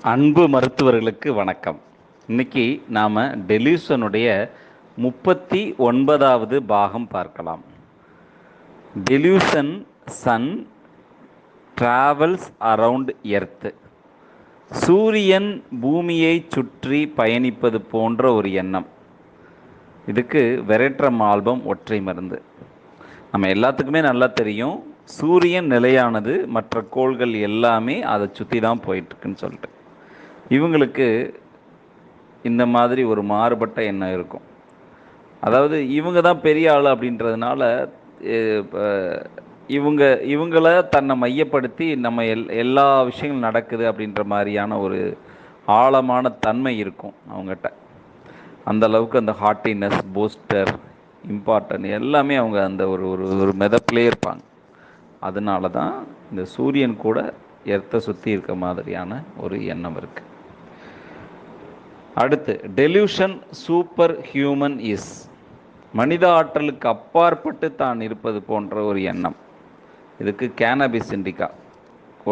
அன்பு மருத்துவர்களுக்கு வணக்கம். இன்னைக்கு நாம் டெலியூஷனுடைய 39வது பாகம் பார்க்கலாம். Delusion sun travels around earth. சூரியன் பூமியை சுற்றி பயணிப்பது போன்ற ஒரு எண்ணம். இதுக்கு வெரேட்ரம் ஆல்பம் ஒற்றை மருந்து. நம்ம எல்லாத்துக்குமே நல்லா தெரியும், சூரியன் நிலையானது, மற்ற கோள்கள் எல்லாமே அதை சுற்றி தான் போயிட்டுருக்குன்னு சொல்லிட்டு. இவங்களுக்கு இந்த மாதிரி ஒரு மாறுபட்ட எண்ணம் இருக்கும். அதாவது இவங்க தான் பெரிய ஆள் அப்படின்றதுனால இவங்கள தன்னை மையப்படுத்தி நம்ம எல்லா விஷயங்களும் நடக்குது அப்படின்ற மாதிரியான ஒரு ஆழமான தன்மை இருக்கும் அவங்ககிட்ட. அந்த அளவுக்கு அந்த ஹார்ட்டினஸ், பூஸ்டர், இம்பார்ட்டன் எல்லாமே அவங்க அந்த ஒரு ஒரு ஒரு மெதப்பிலே இருப்பாங்க. அதனால தான் இந்த சூரியன் கூட எர்த்தை சுற்றி இருக்க மாதிரியான ஒரு எண்ணம் இருக்குது. அடுத்து டெலியூஷன் சூப்பர் ஹியூமன் இஸ். மனித ஆற்றலுக்கு அப்பாற்பட்டு தான் இருப்பது போன்ற ஒரு எண்ணம். இதுக்கு கேனபிஸ் இண்டிகா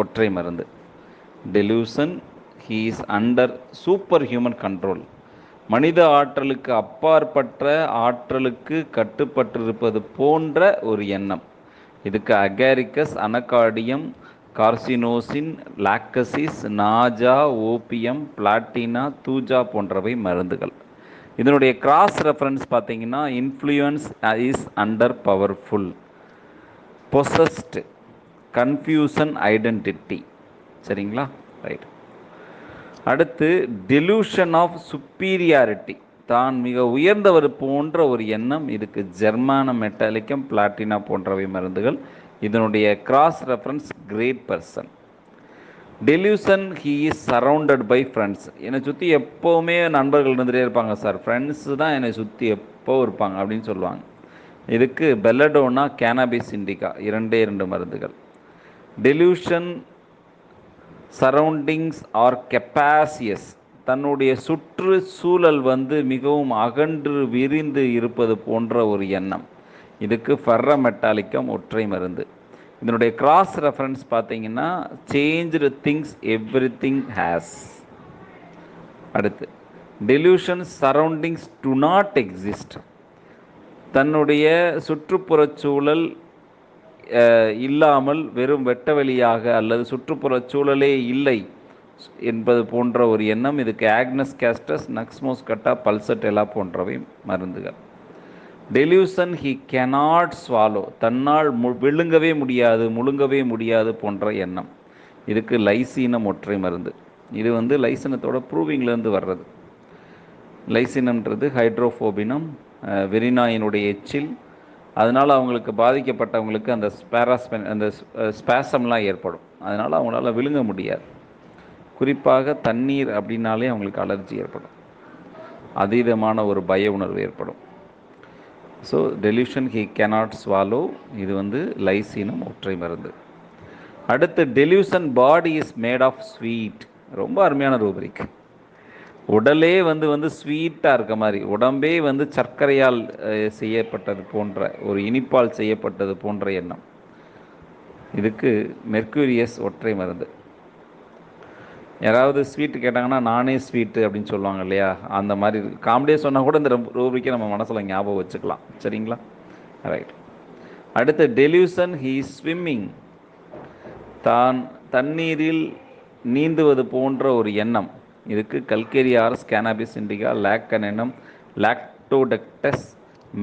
ஒற்றை மருந்து. Delusion he is under superhuman control. மனித ஆற்றலுக்கு அப்பாற்பட்ட ஆற்றலுக்கு கட்டுப்பட்டிருப்பது போன்ற ஒரு எண்ணம். இதுக்கு Agaricus, Anacardium, Carcinosin, Lachesis, Naja, Opium, Platina, Thuja போன்றவை மருந்துகள். இதனுடைய கிராஸ் ரெஃபரன்ஸ் பார்த்தீங்கன்னா, influence is under powerful, possessed, confusion identity. சரிங்களா? ரைட். அடுத்து டெலூஷன் ஆஃப் சுப்பீரியாரிட்டி, தான் மிக உயர்ந்தவர் போன்ற ஒரு எண்ணம். இதுக்கு ஜெர்மான மெட்டாலிக்கம், பிளாட்டினா போன்றவை மருந்துகள். இதனுடைய cross reference great person. Delusion he is surrounded by friends. என்னை சுற்றி எப்போவுமே நண்பர்கள் இருந்துகிட்டே இருப்பாங்க சார், ஃப்ரெண்ட்ஸு தான் என்னை சுற்றி எப்போ இருப்பாங்க அப்படின்னு சொல்லுவாங்க. இதுக்கு பெல்லடோனா, கேனபிஸ் இண்டிகா, 2 மருந்துகள். டெலியூஷன் சரௌண்டிங்ஸ் ஆர் கெப்பாசியஸ், தன்னுடைய சுற்றுச்சூழல் மிகவும் அகன்று விரிந்து இருப்பது போன்ற ஒரு எண்ணம். இதுக்கு ஃபெர்ர மெட்டாலிக்கம் ஒற்றை மருந்து. இதனுடைய கிராஸ் ரெஃபரன்ஸ் பார்த்தீங்கன்னா, changed things everything has. அடுத்து delusion surroundings do not exist, தன்னுடைய சுற்றுப்புறச்சூழல் இல்லாமல் வெறும் வெட்டவெளியாக அல்லது சுற்றுப்புறச் சூழலே இல்லை என்பது போன்ற ஒரு எண்ணம். இதுக்கு ஆக்னஸ் கேஸ்டஸ், நக்ஸ்மோஸ்கட்டா, பல்சட்டெலா போன்றவை மருந்துகள். டெலியூஷன் ஹி கேனாட் ஸ்வாலோ, தன்னால் விழுங்கவே முடியாது, முழுங்கவே முடியாது போன்ற எண்ணம். இதுக்கு லைசீனம் ஒற்றை மருந்து. இது லைசீனத்தோட ப்ரூவிங்லேருந்து வர்றது. லைசீனம்ன்றது ஹைட்ரோஃபோபினம், வெரினாயினுடைய எச்சில். அதனால் அவங்களுக்கு பாதிக்கப்பட்டவங்களுக்கு அந்த ஸ்பேசம்லாம் ஏற்படும். அதனால் அவங்களால விழுங்க முடியாது. குறிப்பாக தண்ணீர் அப்படின்னாலே அவங்களுக்கு அலர்ஜி ஏற்படும், அதீதமான ஒரு பய உணர்வு ஏற்படும். So delusion he cannot swallow, இது லைசீனம் ஒற்றை மருந்து. அடுத்து delusion body is made of sweet. ரொம்ப அருமையான ரூபரிக். உடலே ஸ்வீட்டாக இருக்க மாதிரி, உடம்பே சர்க்கரையால் செய்யப்பட்டது போன்ற, ஒரு இனிப்பால் செய்யப்பட்டது போன்ற எண்ணம். இதுக்கு மெர்க்யூரியஸ் ஒற்றை மருந்து. யாராவது ஸ்வீட்டு கேட்டாங்கன்னா நானே ஸ்வீட்டு அப்படின்னு சொல்லுவாங்க இல்லையா, அந்த மாதிரி காமெடியாக சொன்னால் கூட இந்த ரூபரிக்கை நம்ம மனசில் ஞாபகம் வச்சுக்கலாம். சரிங்களா? ரைட். அடுத்து டெலியூஷன் ஹீ ஸ்விம்மிங், தான் தண்ணீரில் நீந்துவது போன்ற ஒரு எண்ணம். இதுக்கு கல்கேரியாரஸ், கேனபிஸ் இண்டிகா, லாக்கனெனம், லாக்டோடெக்டஸ்,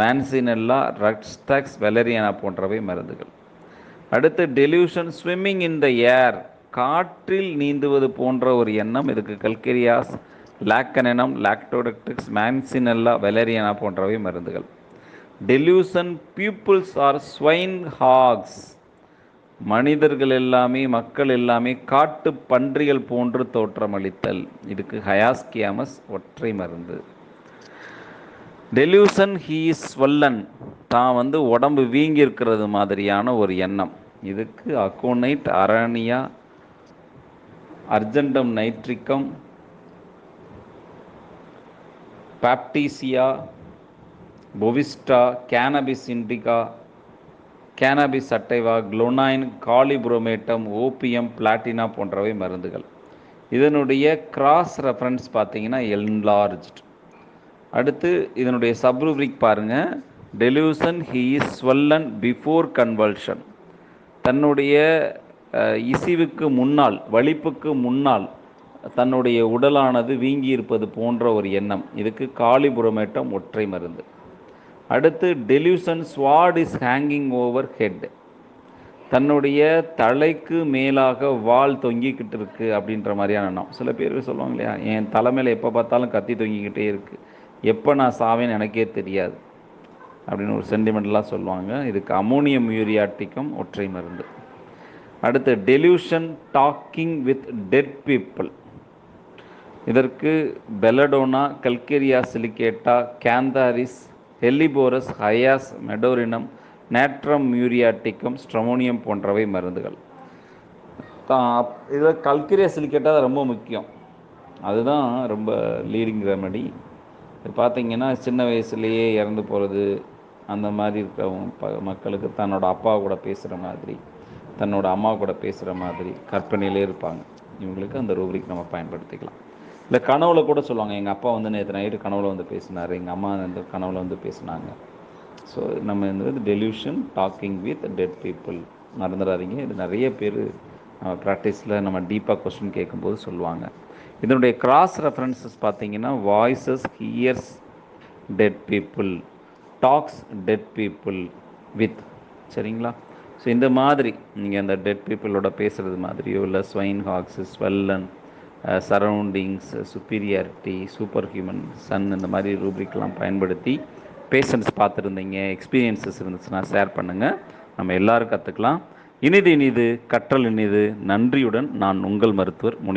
மேன்சினெல்லா, ரக்ஸ்டாக்ஸ், வெலரியானா போன்றவை மருந்துகள். அடுத்து டெலியூஷன் ஸ்விம்மிங் இன் த ஏர், காற்றில் நீந்துவது போன்ற ஒரு எண்ணம். இதுக்கு கல்கேரியாஸ், லாக்கனெனம், லாக்டோடெக்டிக்ஸ், மேன்சினெல்லா, வெலரியானா போன்றவை மருந்துகள். Delusion peoples are swine hogs, மனிதர்கள் எல்லாமே, மக்கள் எல்லாமே காட்டு பன்றிகள் போன்று தோற்றமளித்தல். இதுக்கு ஹயாஸ்கியாமஸ் ஒற்றை மருந்து. டெலியூஷன் ஹீ இஸ் ஸ்வல்லன், தான் உடம்பு வீங்கி இருக்கிறது மாதிரியான ஒரு எண்ணம். இதுக்கு Aconite, Aranea, Argentum nitricum, Baptisia, Bovista, Cannabis indica, Cannabis sativa, Glonoine, Kali bromatum, Opium, Platina போன்றவை மருந்துகள். இதனுடைய கிராஸ் ரெஃபரன்ஸ் பார்த்தீங்கன்னா என்லார்ஜ்ட். அடுத்து இதனுடைய சப்ரூபிக் பாருங்கள், delusion he is swollen before convulsion. தன்னுடைய இசிவுக்கு முன்னால், வலிப்புக்கு முன்னால் தன்னுடைய உடலானது வீங்கி இருப்பது போன்ற ஒரு எண்ணம். இதுக்கு காலிபுரமேட்டம் ஒற்றை மருந்து. அடுத்து delusion sword is hanging over head. தன்னுடைய தலைக்கு மேலாக வால் தொங்கிக்கிட்டு இருக்குது அப்படின்ற மாதிரியான எண்ணம். சில பேர் சொல்லுவாங்க இல்லையா, என் தலைமையில் எப்போ பார்த்தாலும் கத்தி தொங்கிக்கிட்டே இருக்குது, எப்போ நான் சாவேன்னு எனக்கே தெரியாது அப்படின்னு ஒரு சென்டிமெண்டலாக சொல்லுவாங்க. இதுக்கு அமோனியம் யூரியாட்டிக்கும் ஒற்றை மருந்து. அடுத்து delusion talking with dead people. இதற்கு Belladonna, Calcarea silicata, Cantharis, Helleborus, Hyos, Medorrhinum, Natrum muriaticum, Stramonium போன்றவை மருந்துகள். இதில் கல்கேரியா சிலிகேட்டா ரொம்ப முக்கியம், அதுதான் ரொம்ப லீடிங் ரெமடி. இது பார்த்திங்கன்னா சின்ன வயசுலேயே இறந்து போகிறது, அந்த மாதிரி இருக்கிறவங்க மக்களுக்கு தன்னோட அப்பா கூட பேசுகிற மாதிரி, தன்னோட அம்மா கூட பேசுகிற மாதிரி கற்பனையிலே இருப்பாங்க, இவங்களுக்கு அந்த ரூப்ரிக் நம்ம பயன்படுத்திக்கலாம். இல்லை கனவுல கூட சொல்லுவாங்க, எங்கள் அப்பா வந்து நேற்று நைட்டு கனவுல வந்து பேசினார், எங்கள் அம்மா வந்து கனவுல வந்து பேசினாங்க. ஸோ நம்ம இந்த delusion talking with dead people மறந்துடாதீங்க. இது நிறைய பேர் நம்ம ப்ராக்டிஸில் நம்ம டீப்பாக கொஸ்டின் கேட்கும்போது சொல்லுவாங்க. இதனுடைய கிராஸ் ரெஃபரன்சஸ் பார்த்தீங்கன்னா voices hears dead people, talks dead people with. சரிங்களா? ஸோ இந்த மாதிரி நீங்கள் அந்த டெட் பீப்புளோட பேசுகிறது மாதிரியோ, இல்லை swine hogs, swollen, surroundings, superiority, super human, sun, இந்த மாதிரி ரூப்ரிக்லாம் பயன்படுத்தி பேஷண்ட்ஸ் பார்த்துருந்தீங்க, எக்ஸ்பீரியன்ஸஸ் இருந்துச்சுன்னா ஷேர் பண்ணுங்கள், நம்ம எல்லோரும் கற்றுக்கலாம். இனிது இனிது கற்றல் இனிது. நன்றியுடன் நான் உங்கள் மருத்துவர் முனி.